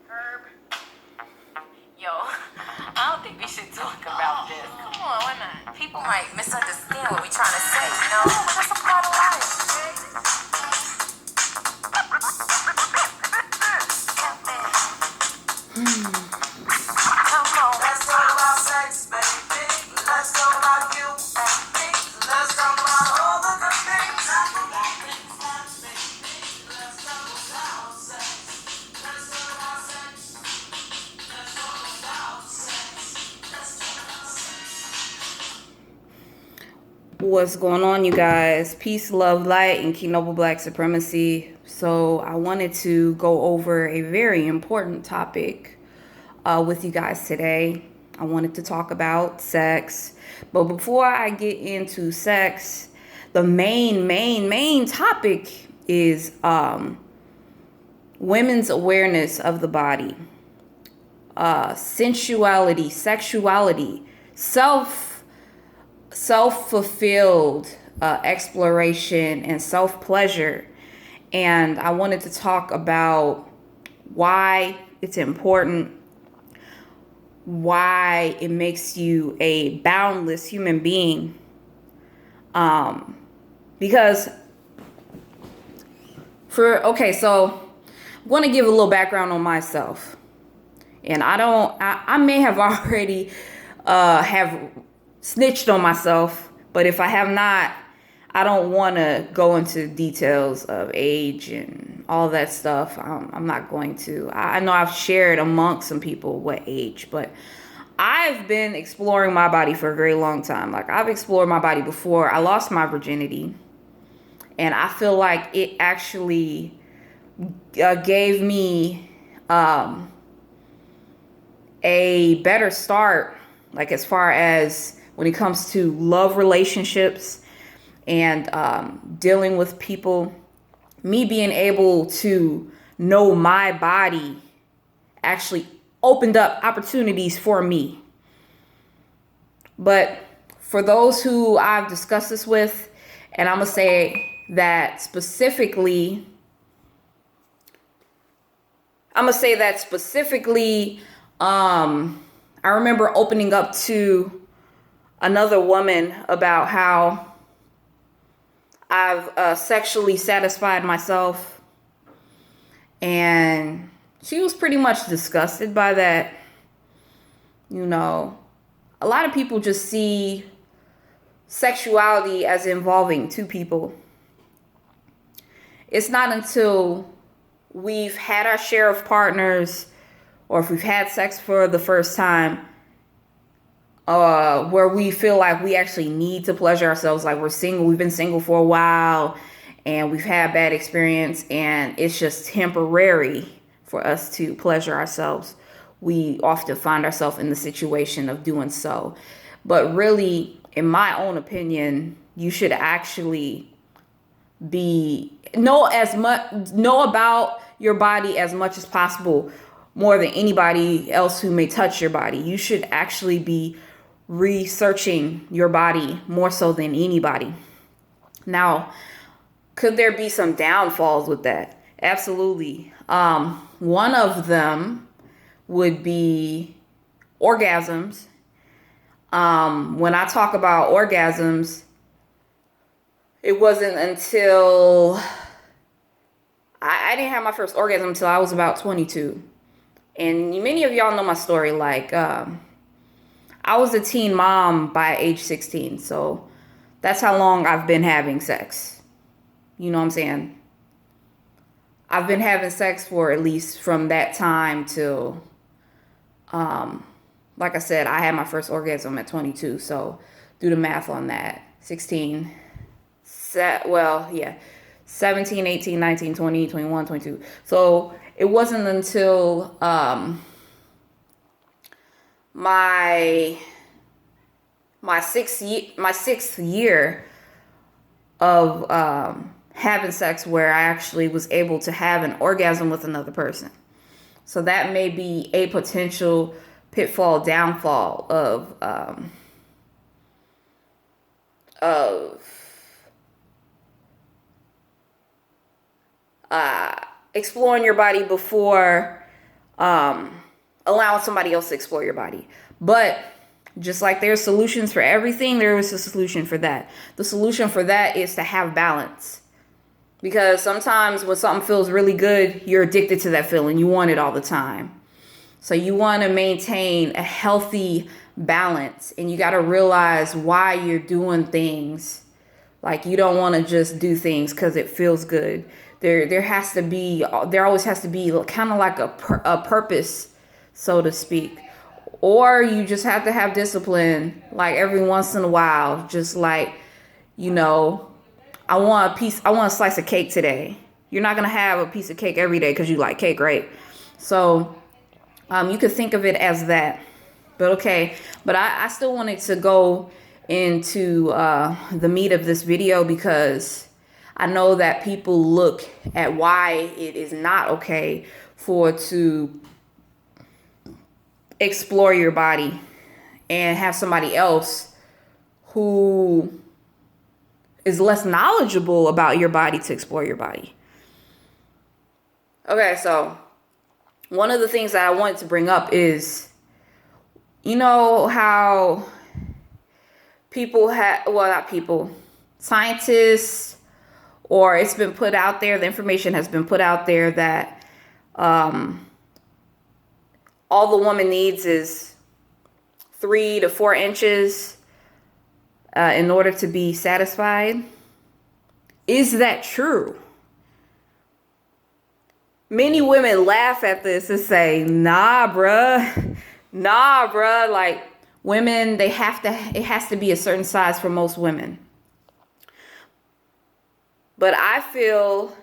Herb. Yo, I don't think we should talk about this. Come on, why not? People might misunderstand what we're trying to say, you know? That's a part of life, Come on, let's talk about sex, baby. Let's talk about you and me. Let's talk about all the good things that we got. Let's talk about sex. Let's talk about sex. Let's talk about sex. Let's talk about sex. What's going on, you guys? Peace, love, light, and King Noble Black Supremacy. So I wanted to go over a very important topic with you guys today. I wanted to talk about sex. But before I get into sex, the main topic is women's awareness of the body, sensuality, sexuality, self-fulfilled exploration, and self-pleasure. And I wanted to talk about why it's important, why it makes you a boundless human being. Because so I'm going to give a little background on myself. And I may have already have snitched on myself, but if I have not, I don't want to go into details of age and all that stuff. I'm not going to. I know I've shared amongst some people what age, but I've been exploring my body for a very long time. Like, I've explored my body before I lost my virginity, and I feel like it actually gave me a better start, like as far as when it comes to love relationships and dealing with people. Me being able to know my body actually opened up opportunities for me. But for those who I've discussed this with, and I'm gonna say that specifically, I remember opening up to another woman about how I've sexually satisfied myself, and she was pretty much disgusted by that. You know, a lot of people just see sexuality as involving two people. It's not until we've had our share of partners, or if we've had sex for the first time, where we feel like we actually need to pleasure ourselves. Like, we're single, we've been single for a while, and we've had bad experience, and it's just temporary for us to pleasure ourselves. We often find ourselves in the situation of doing so. But really, in my own opinion, you should actually know about your body as much as possible, more than anybody else who may touch your body. You should actually be researching your body more so than anybody. Now, could there be some downfalls with that? Absolutely. One of them would be orgasms. When I talk about orgasms, it wasn't until I didn't have my first orgasm until I was about 22. And many of y'all know my story. Like, I was a teen mom by age 16. So that's how long I've been having sex. You know what I'm saying? I've been having sex for at least from that time till, like I said, I had my first orgasm at 22. So do the math on that. 16, 17, 18, 19, 20, 21, 22. So it wasn't until my sixth year of having sex where I actually was able to have an orgasm with another person. So that may be a potential pitfall, downfall of exploring your body before allowing somebody else to explore your body. But just like there's solutions for everything, there is a solution for that. The solution for that is to have balance. Because sometimes when something feels really good, you're addicted to that feeling. You want it all the time. So you want to maintain a healthy balance, and you got to realize why you're doing things. Like, you don't want to just do things because it feels good. There always has to be kind of like a purpose, so to speak. Or you just have to have discipline, like every once in a while. Just like, I want a slice of cake today. You're not going to have a piece of cake every day because you like cake, right? So you could think of it as that. But okay, but I still wanted to go into the meat of this video, because I know that people look at why it is not okay to explore your body and have somebody else who is less knowledgeable about your body to explore your body. Okay, so one of the things that I wanted to bring up is, how scientists, or it's been put out there, the information has been put out there that all the woman needs is 3 to 4 inches in order to be satisfied. Is that true? Many women laugh at this and say, nah, bruh. Like, women, it has to be a certain size for most women. But I feel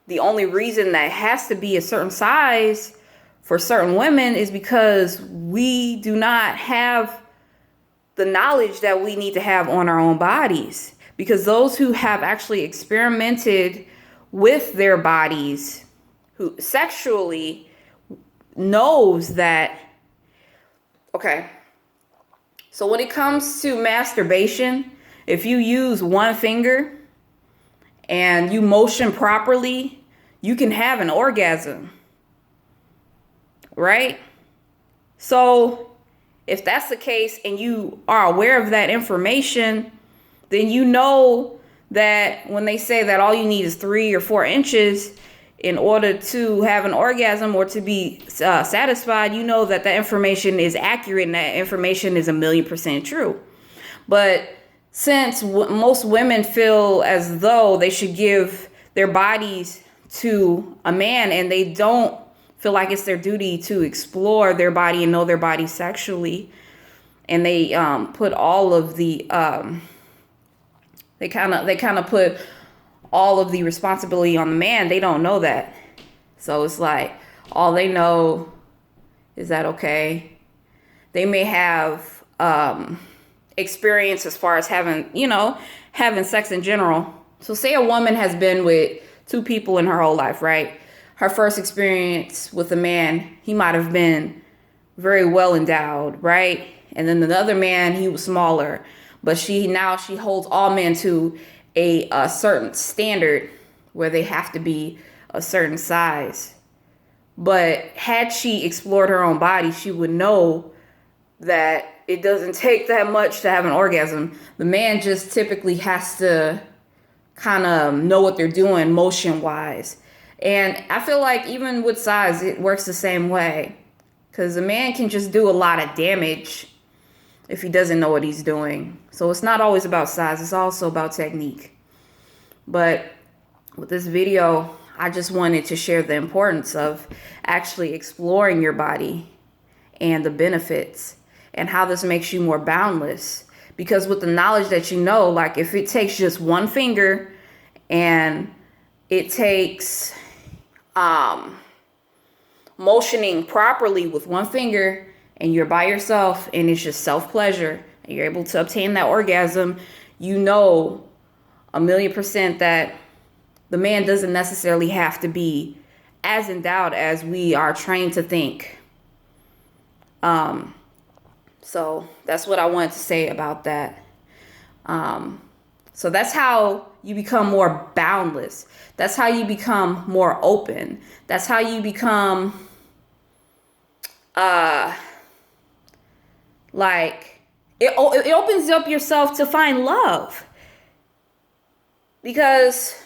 the only reason that it has to be a certain size for certain women is because we do not have the knowledge that we need to have on our own bodies. Because those who have actually experimented with their bodies, who sexually, knows that, okay, so when it comes to masturbation, if you use one finger and you motion properly, you can have an orgasm, right? So if that's the case and you are aware of that information, then you know that when they say that all you need is 3 or 4 inches in order to have an orgasm or to be satisfied, you know that information is accurate and that information is 1,000,000% true. But since most women feel as though they should give their bodies to a man, and they don't feel like it's their duty to explore their body and know their body sexually, and they put all of the they kind of put all of the responsibility on the man. They don't know that. So it's like all they know is that, okay, they may have experience as far as having sex in general. So say a woman has been with 2 people in her whole life, right? Her first experience with a man, he might have been very well endowed, right? And then the other man, he was smaller, but she holds all men to a certain standard where they have to be a certain size. But had she explored her own body, she would know that it doesn't take that much to have an orgasm. The man just typically has to kind of know what they're doing motion wise. And I feel like even with size, it works the same way, because a man can just do a lot of damage if he doesn't know what he's doing. So it's not always about size, it's also about technique. But with this video, I just wanted to share the importance of actually exploring your body and the benefits and how this makes you more boundless. Because with the knowledge that like if it takes just one finger and it takes motioning properly with one finger, and you're by yourself and it's just self-pleasure and you're able to obtain that orgasm, 1,000,000% that the man doesn't necessarily have to be as endowed as we are trained to think. So that's what I wanted to say about that. So that's how you become more boundless. That's how you become more open. That's how you become like it opens up yourself to find love, because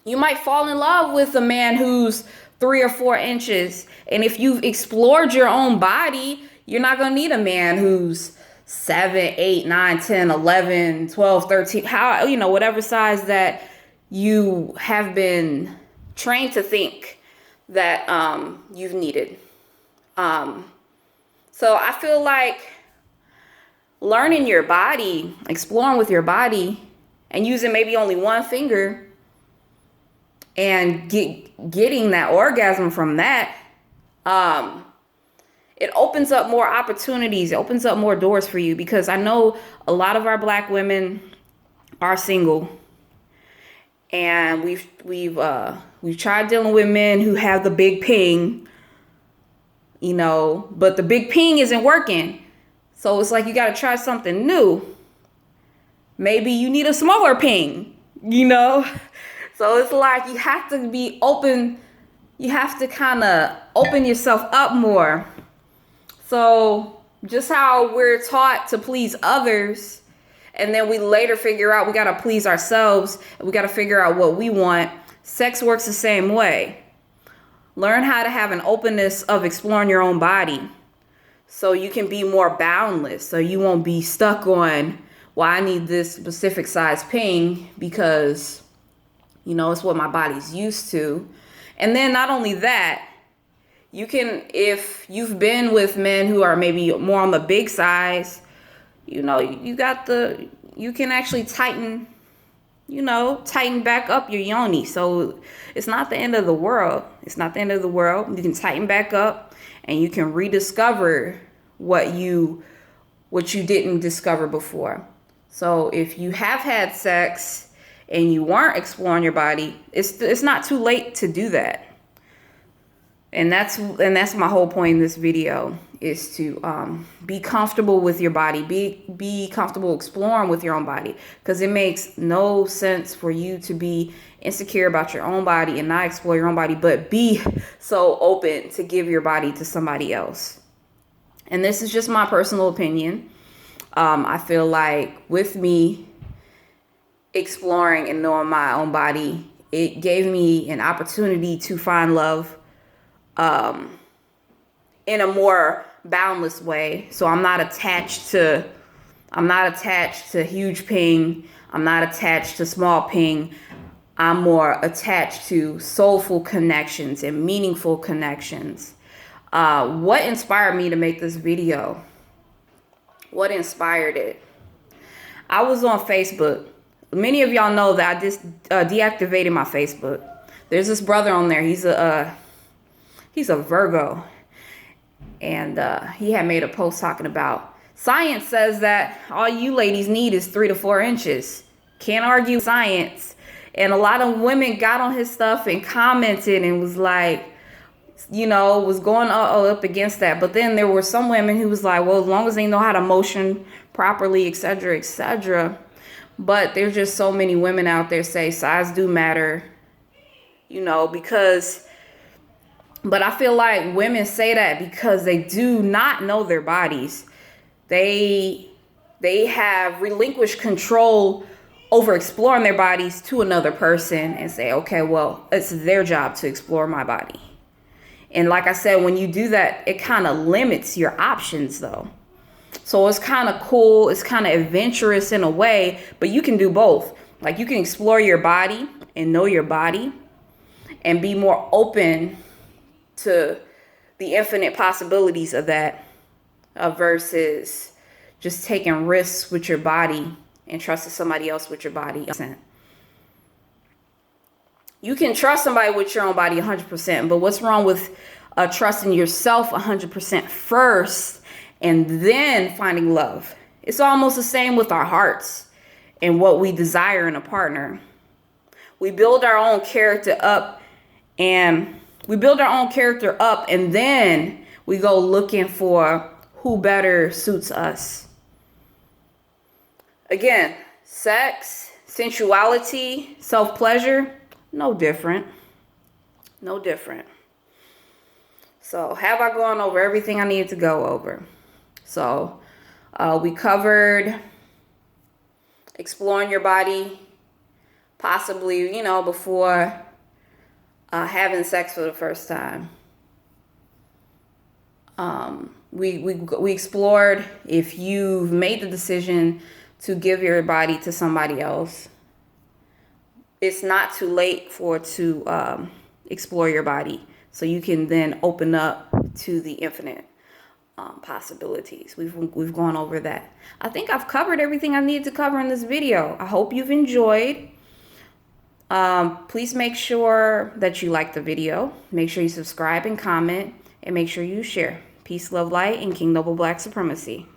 you might fall in love with a man who's 3 or 4 inches, and if you've explored your own body, you're not gonna need a man who's 7, 8, 9, 10, 11, 12, 13, how, whatever size that you have been trained to think that you've needed. So I feel like learning your body, exploring with your body, and using maybe only one finger and getting that orgasm from that, it opens up more opportunities. It opens up more doors for you, because I know a lot of our Black women are single, and we've tried dealing with men who have the big ping, but the big ping isn't working. So it's like you got to try something new. Maybe you need a smaller ping, So it's like you have to be open. You have to kind of open yourself up more. So just how we're taught to please others, and then we later figure out we got to please ourselves, and we got to figure out what we want. Sex works the same way. Learn how to have an openness of exploring your own body, so you can be more boundless, so you won't be stuck on, well, I need this specific size ping because, it's what my body's used to. And then not only that, you can, if you've been with men who are maybe more on the big size, you can actually tighten back up your yoni. So it's not the end of the world. It's not the end of the world. You can tighten back up, and you can rediscover what you didn't discover before. So if you have had sex and you weren't exploring your body, it's not too late to do that. And that's my whole point in this video, is to be comfortable with your body, be comfortable exploring with your own body, because it makes no sense for you to be insecure about your own body and not explore your own body, but be so open to give your body to somebody else. And this is just my personal opinion. I feel like with me exploring and knowing my own body, it gave me an opportunity to find love in a more boundless way. So I'm not attached to huge ping. I'm not attached to small ping. I'm more attached to soulful connections and meaningful connections. What inspired me to make this video? What inspired it? I was on Facebook. Many of y'all know that I just deactivated my Facebook. There's this brother on there. He's a Virgo, and he had made a post talking about science says that all you ladies need is 3 to 4 inches. Can't argue science. And a lot of women got on his stuff and commented and was like, was going up against that. But then there were some women who was like, well, as long as they know how to motion properly, etc., etc. But there's just so many women out there say size do matter, because, but I feel like women say that because they do not know their bodies. They have relinquished control over exploring their bodies to another person and say, okay, well, it's their job to explore my body. And like I said, when you do that, it kind of limits your options though. So it's kind of cool. It's kind of adventurous in a way, but you can do both. Like you can explore your body and know your body and be more open to the infinite possibilities of that versus just taking risks with your body and trusting somebody else with your body. You can trust somebody with your own body 100%, but what's wrong with trusting yourself 100% first and then finding love? It's almost the same with our hearts and what we desire in a partner. We build our own character up, and then we go looking for who better suits us. Again, sex, sensuality, self-pleasure, no different. No different. So have I gone over everything I needed to go over? So we covered exploring your body, possibly, before having sex for the first time. We explored if you've made the decision to give your body to somebody else. It's not too late to explore your body, so you can then open up to the infinite possibilities. We've gone over that. I think I've covered everything I needed to cover in this video. I hope you've enjoyed. Please make sure that you like the video. Make sure you subscribe and comment, and make sure you share. Peace, love, light, and King Noble Black Supremacy.